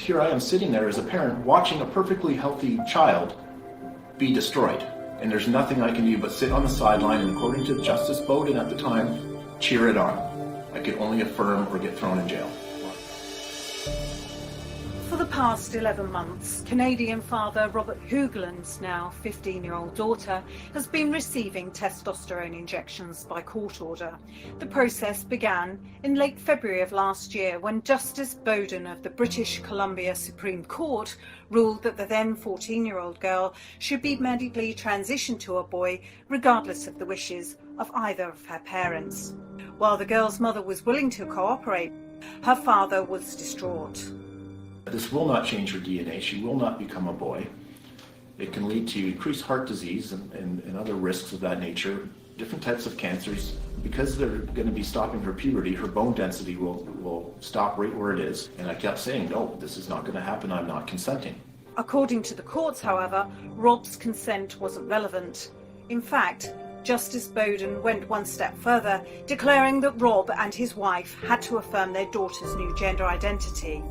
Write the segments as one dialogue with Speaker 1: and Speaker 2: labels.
Speaker 1: here I am sitting there as a parent watching a perfectly healthy child be destroyed. And there's nothing I can do but sit on the sideline and, according to Justice Bowden at the time, cheer it on. I could only affirm or get thrown in jail.
Speaker 2: For the past 11 months, Canadian father Robert Hoogland's now 15-year-old daughter has been receiving testosterone injections by court order. The process began in late February of last year when Justice Bowden of the British Columbia Supreme Court ruled that the then 14-year-old girl should be medically transitioned to a boy regardless of the wishes of either of her parents. While the girl's mother was willing to cooperate, her father was distraught.
Speaker 1: This will not change her DNA. She will not become a boy. It can lead to increased heart disease and other risks of that nature, different types of cancers. Because they're going to be stopping her puberty, her bone density will stop right where it is. And I kept saying, no, this is not going to happen. I'm not consenting.
Speaker 2: According to the courts, however, Rob's consent wasn't relevant. In fact, Justice Bowden went one step further, declaring that Rob and his wife had to affirm their daughter's new gender identity.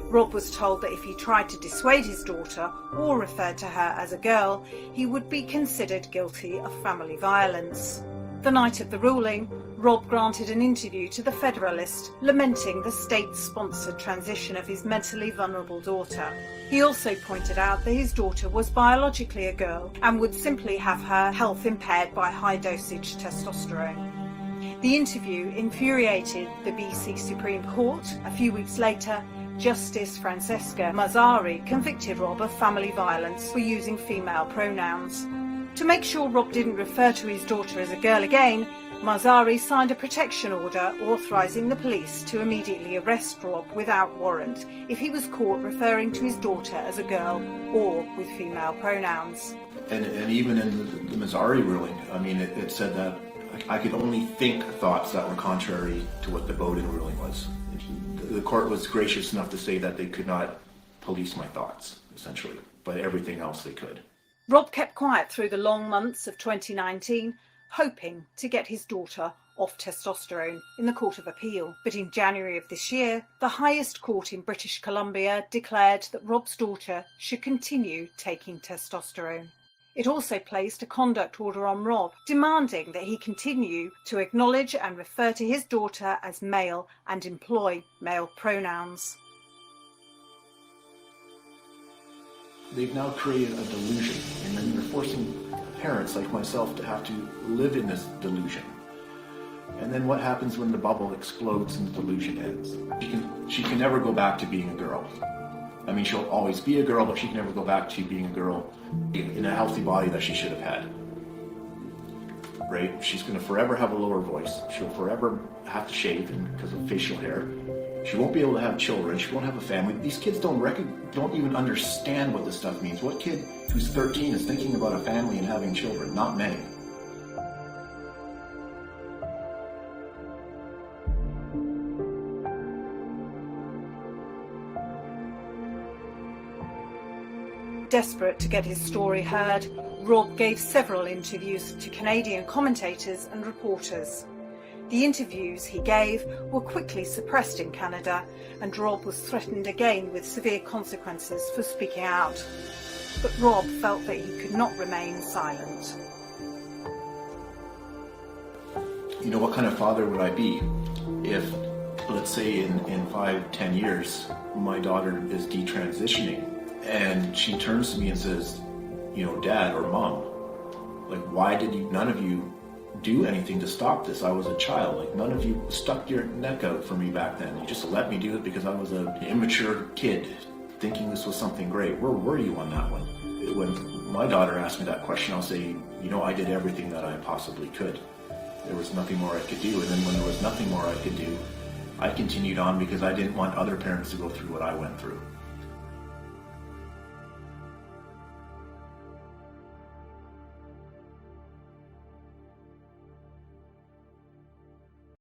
Speaker 2: Rob was told that if he tried to dissuade his daughter or referred to her as a girl, he would be considered guilty of family violence. The night of the ruling, Rob granted an interview to The Federalist, lamenting the state-sponsored transition of his mentally vulnerable daughter. He also pointed out that his daughter was biologically a girl and would simply have her health impaired by high-dosage testosterone. The interview infuriated the BC Supreme Court. A few weeks later, Justice Francesca Mazzari convicted Rob of family violence for using female pronouns. To make sure Rob didn't refer to his daughter as a girl again, Mazzari signed a protection order authorising the police to immediately arrest Rob without warrant if he was caught referring to his daughter as a girl or with female pronouns.
Speaker 1: And even in the Mazzari ruling, I mean, it said that I could only think thoughts that were contrary to what the Bowden ruling was. The court was gracious enough to say that they could not police my thoughts, essentially, but everything else they could.
Speaker 2: Rob kept quiet through the long months of 2019, hoping to get his daughter off testosterone in the Court of Appeal. But in January of this year, the highest court in British Columbia declared that Rob's daughter should continue taking testosterone. It also placed a conduct order on Rob, demanding that he continue to acknowledge and refer to his daughter as male and employ male pronouns.
Speaker 1: They've now created a delusion, and then they're forcing parents like myself to have to live in this delusion. And then what happens when the bubble explodes and the delusion ends? She can never go back to being a girl. I mean, she'll always be a girl, but she can never go back to being a girl in a healthy body that she should have had. Right? She's going to forever have a lower voice. She'll forever have to shave because of facial hair. She won't be able to have children. She won't have a family. These kids don't even understand what this stuff means. What kid who's 13 is thinking about a family and having children? Not many.
Speaker 2: Desperate to get his story heard, Rob gave several interviews to Canadian commentators and reporters. The interviews he gave were quickly suppressed in Canada, and Rob was threatened again with severe consequences for speaking out. But Rob felt that he could not remain silent.
Speaker 1: You know, what kind of father would I be if, let's say in 5-10 years, my daughter is detransitioning and she turns to me and says, you know, Dad or Mom, like, why did none of you do anything to stop this? I was a child. Like, none of you stuck your neck out for me back then. You just let me do it because I was an immature kid thinking this was something great. Where were you on that one? When my daughter asked me that question, I'll say, you know, I did everything that I possibly could. There was nothing more I could do. And then when there was nothing more I could do, I continued on because I didn't want other parents to go through what I went through.